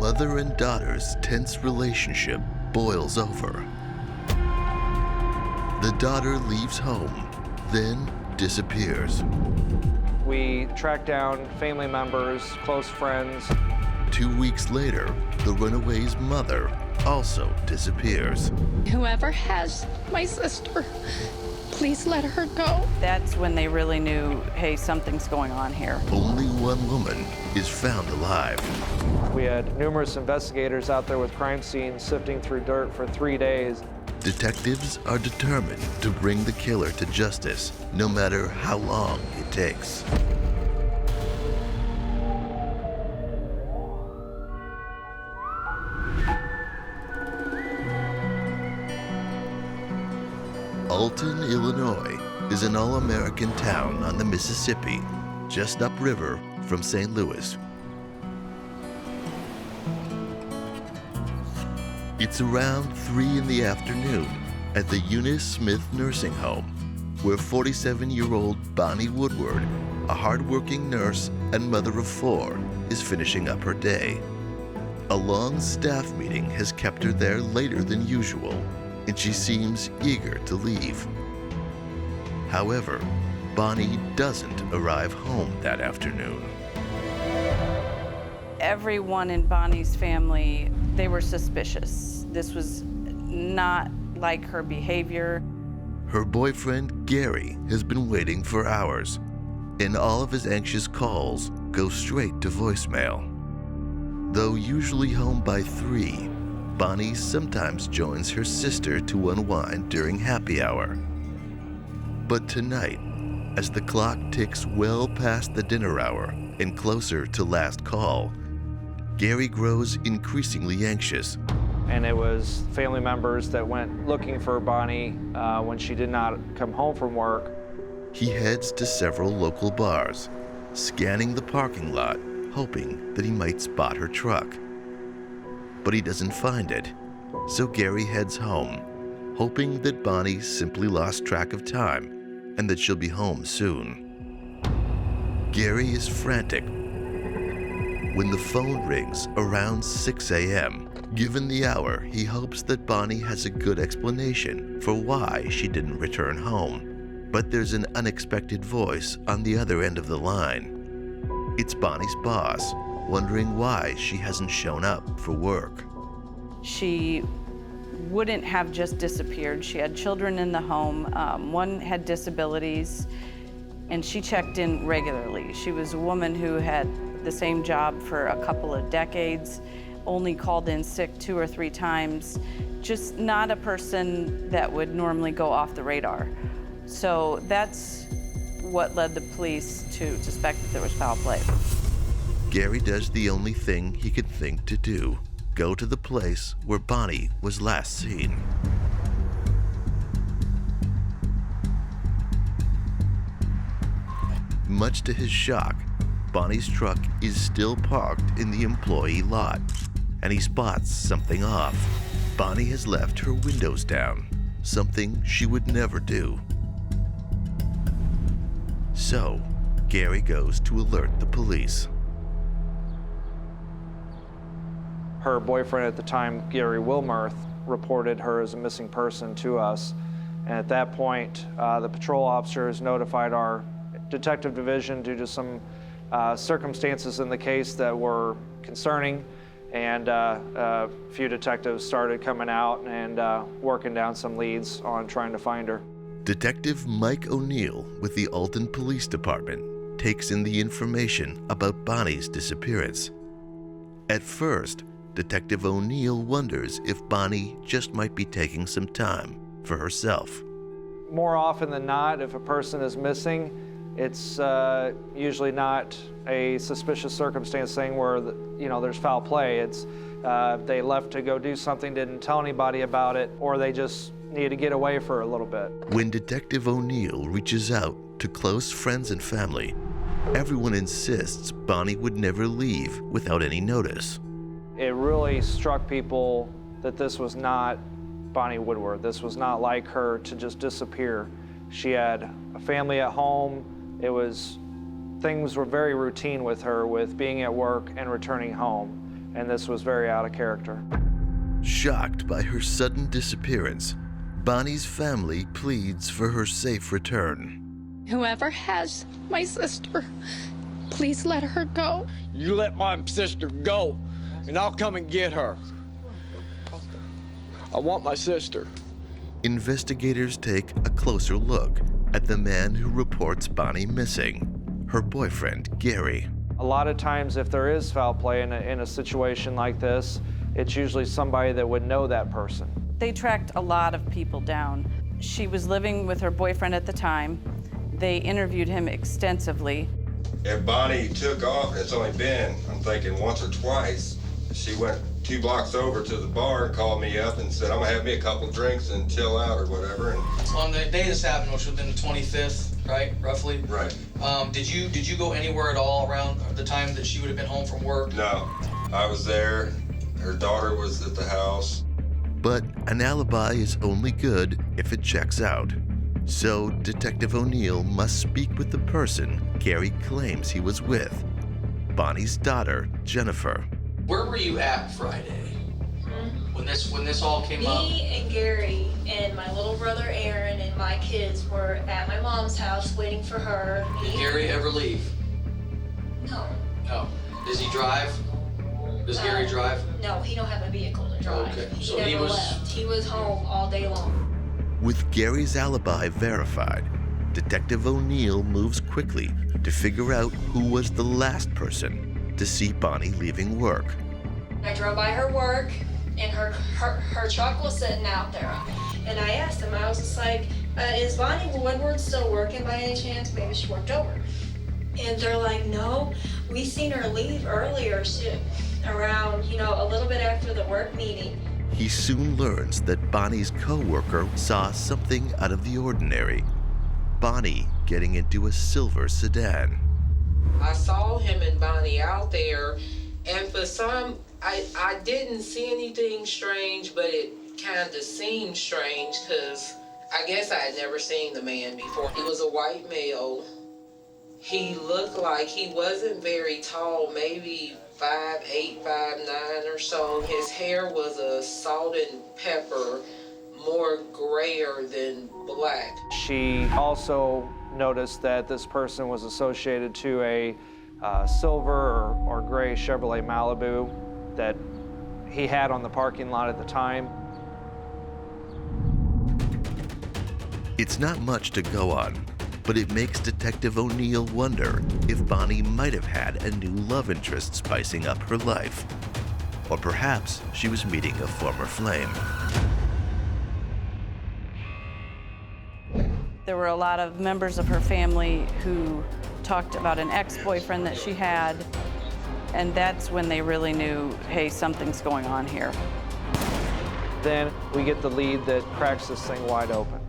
mother and daughter's tense relationship boils over. The daughter leaves home, then disappears. We track down family members, close friends. 2 weeks later, the runaway's mother also disappears. Whoever has my sister, please let her go. That's when they really knew, hey, something's going on here. Only one woman is found alive. We had numerous investigators out there with crime scenes sifting through dirt for 3 days. Detectives are determined to bring the killer to justice, no matter how long it takes. Alton, Illinois is an all-American town on the Mississippi, just upriver from St. Louis. It's around 3 in the afternoon at the Eunice Smith Nursing Home, where 47-year-old Bonnie Woodward, a hard-working nurse and mother of 4, is finishing up her day. A long staff meeting has kept her there later than usual, and she seems eager to leave. However, Bonnie doesn't arrive home that afternoon. Everyone in Bonnie's family, they were suspicious. This was not like her behavior. Her boyfriend, Gary, has been waiting for hours, and all of his anxious calls go straight to voicemail. Though usually home by 3, Bonnie sometimes joins her sister to unwind during happy hour. But tonight, as the clock ticks well past the dinner hour and closer to last call, Gary grows increasingly anxious. And it was family members that went looking for Bonnie when she did not come home from work. He heads to several local bars, scanning the parking lot, hoping that he might spot her truck. But he doesn't find it, so Gary heads home, hoping that Bonnie simply lost track of time and that she'll be home soon. Gary is frantic when the phone rings around 6 a.m. Given the hour, he hopes that Bonnie has a good explanation for why she didn't return home. But there's an unexpected voice on the other end of the line. It's Bonnie's boss, wondering why she hasn't shown up for work. She wouldn't have just disappeared. She had children in the home. One had disabilities, and she checked in regularly. She was a woman who had the same job for a couple of decades, only called in sick 2 or 3 times, just not a person that would normally go off the radar. So that's what led the police to suspect that there was foul play. Gary does the only thing he could think to do: go to the place where Bonnie was last seen. Much to his shock, Bonnie's truck is still parked in the employee lot, and he spots something off. Bonnie has left her windows down, something she would never do. So, Gary goes to alert the police. Her boyfriend at the time, Gary Wilmarth, reported her as a missing person to us. And at that point, the patrol officers notified our detective division due to some circumstances in the case that were concerning, and a few detectives started coming out and working down some leads on trying to find her. Detective Mike O'Neill with the Alton Police Department takes in the information about Bonnie's disappearance. At first, Detective O'Neill wonders if Bonnie just might be taking some time for herself. More often than not, if a person is missing, it's usually not a suspicious circumstance thing where there's foul play. It's they left to go do something, didn't tell anybody about it, or they just need to get away for a little bit. When Detective O'Neill reaches out to close friends and family, everyone insists Bonnie would never leave without any notice. It really struck people that this was not Bonnie Woodward. This was not like her to just disappear. She had a family at home. Things were very routine with her, with being at work and returning home. and this was very out of character. Shocked by her sudden disappearance, Bonnie's family pleads for her safe return. Whoever has my sister, please let her go. You let my sister go, and I'll come and get her. I want my sister. Investigators take a closer look at the man who reports Bonnie missing, her boyfriend, Gary. A lot of times, if there is foul play in a situation like this, it's usually somebody that would know that person. They tracked a lot of people down. She was living with her boyfriend at the time. They interviewed him extensively. If Bonnie took off, it's only been, I'm thinking, once or twice. She went 2 blocks over to the bar and called me up and said, I'm gonna have me a couple drinks and chill out or whatever. And on the day this happened, which would have been the 25th, right, roughly? right. Did you go anywhere at all around the time that she would have been home from work? No, I was there. Her daughter was at the house. But an alibi is only good if it checks out. So Detective O'Neill must speak with the person Gary claims he was with, Bonnie's daughter, Jennifer. Where were you at Friday? When this all came up? Me and Gary and my little brother Aaron and my kids were at my mom's house waiting for her. Did Gary ever leave? No. No. Does he drive? Does Gary drive? No, he don't have a vehicle to drive. Okay. He So never he was- left. He was home all day long. With Gary's alibi verified, Detective O'Neill moves quickly to figure out who was the last person to see Bonnie leaving work. I drove by her work and her truck was sitting out there. And I asked him, I was just like, is Bonnie Woodward still working by any chance? Maybe she worked over. And they're like, no, we seen her leave earlier, around, a little bit after the work meeting. He soon learns that Bonnie's co-worker saw something out of the ordinary. Bonnie getting into a silver sedan. I saw him and Bonnie out there, and for some, I didn't see anything strange, but it kind of seemed strange because I guess I had never seen the man before. He was a white male. He looked like he wasn't very tall, maybe 5'8", 5'9" or so. His hair was a salt and pepper, more grayer than black. She also noticed that this person was associated to a silver or gray Chevrolet Malibu that he had on the parking lot at the time. It's not much to go on, but it makes Detective O'Neill wonder if Bonnie might have had a new love interest spicing up her life. Or perhaps she was meeting a former flame. There were a lot of members of her family who talked about an ex-boyfriend that she had, and that's when they really knew, hey, something's going on here. Then we get the lead that cracks this thing wide open.